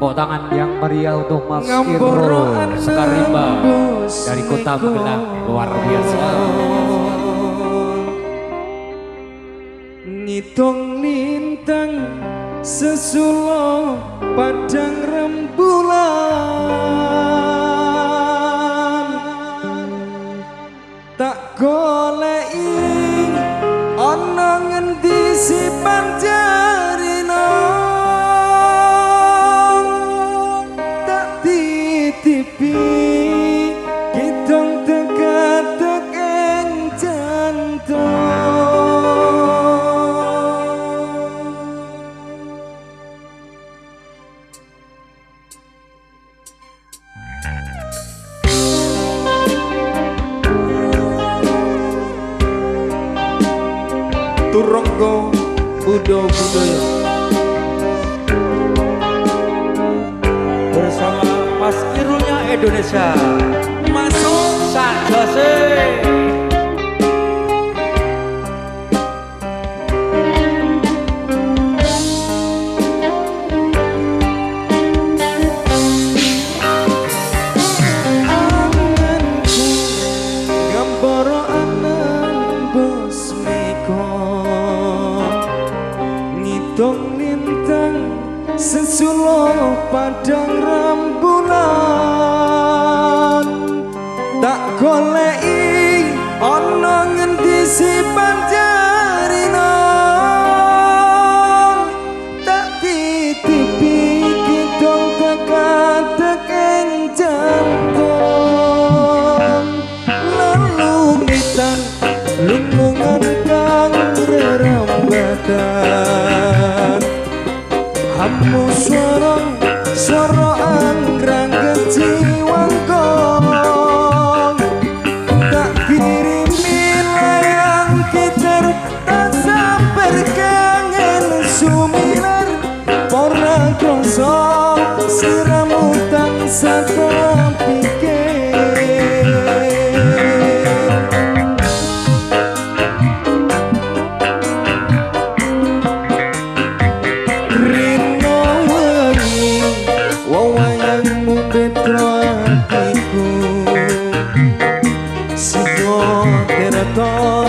Tepuk tangan yang meriah untuk Mas Irul Sekarimba dari Kota Magelang, luar biasa. Ngitung lintang sesulo padang rembulan, tak goleki ana ngendi si panjarina, tak titipi kidung teka-tek ing jantung. Turonggo Budaya Bersama Mas Irulnya Indonesia masuk sajose. Dong lintang sesulo padang rembulan, tak goleki ana ngendi si panjarina, tak titipi kidung teka-tek ing jantung. Lelungitan lungkungan kang rerambatan, hamu suara anggrang kejiwangkong, tak kirimi layang kitar, tak samper kangen sumilar, ora krasa siramu tansah pikir.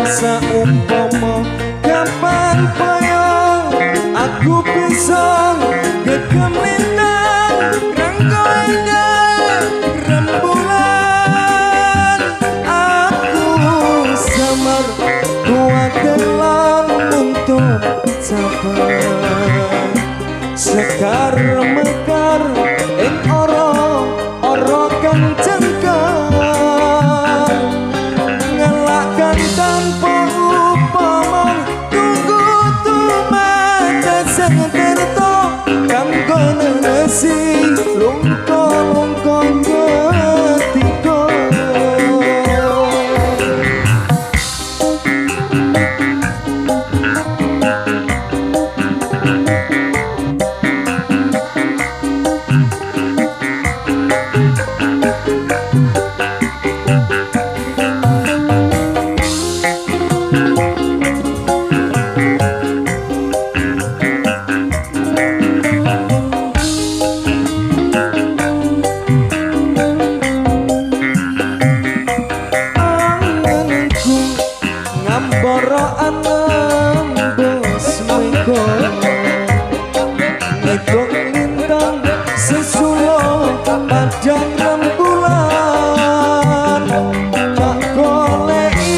Saumpama kapan payah aku bisa gegem lintang rangga indah rembulan, aku samar kuat telan untuk sabar sekar mekar ing ora kang cengkar, ngelakkan tanpa upama tunggu tumanda sang terto kanggo nasi lungko-lungko ngetiko. Ngambara anem bos mengko ngitung lintang sesulo padang rembulan, tak goleki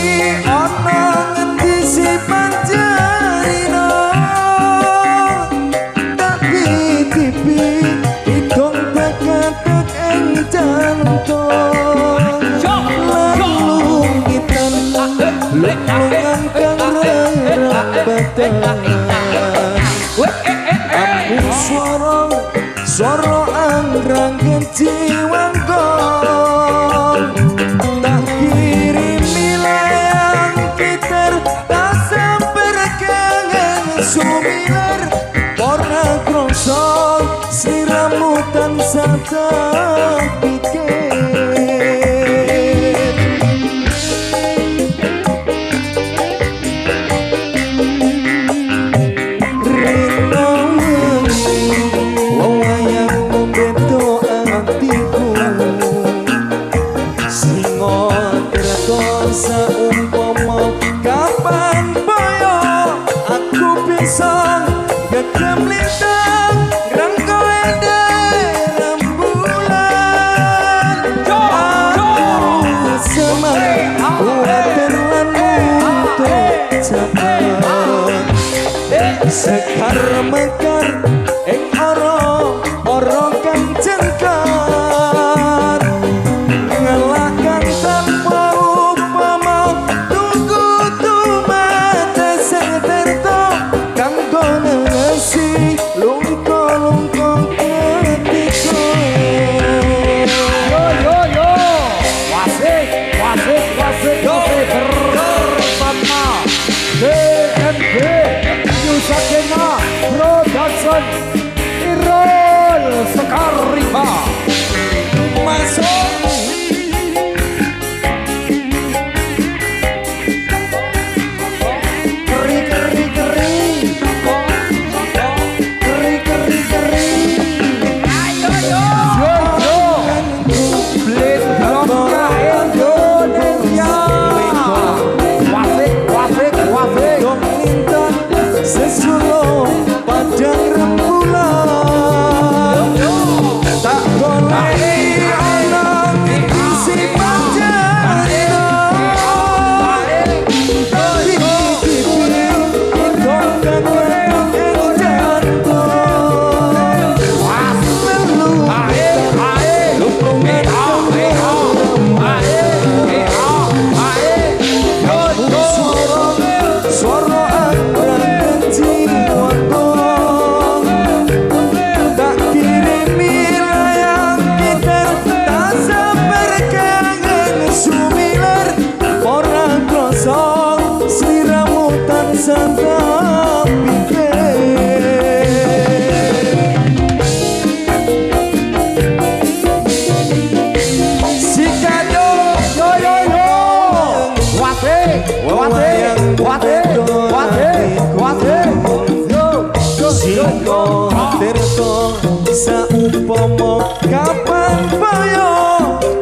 ana ngendi si panjarina, tak titipi kidung teka-tek ing jantung. Lelungitan lungkungan kang rerambatan, amu suara anggrang kejiwangkong, tak kirimi layang kitar, tak samper kangen sumilar, ora krasa siramu tansah pikir. Wong wayang jabat sekar mekar ing ora kang jengkar ngelakkan tanpa upama tunggu tumate sing terto kanggo nengesi lungko-lungko ketiko yo wasik bersama DNB Yusakena Production Irol Sekariba masuk saumpama kapan bayo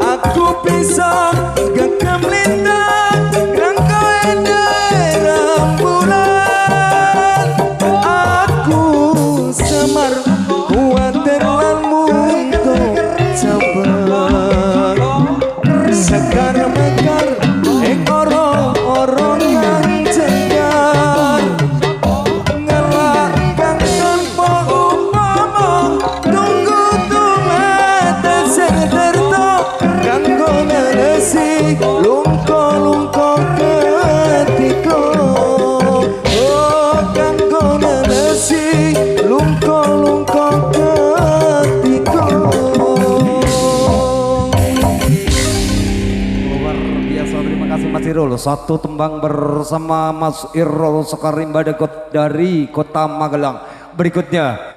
aku bisa gegem lintang rangka rembulan aku semar kuatir lan muntuk jabat sekar mekar ing ora nang jengkar ngelakkan tanpa upama tunggu tumate sing terto kanggo nengesi lungko-lungko ketiko oh kanggo nengesi lungko-lungko ketiko luar biasa. Terima kasih Mas Irul. Satu tembang bersama Mas Irul Sekarimba dari Kota Magelang. Berikutnya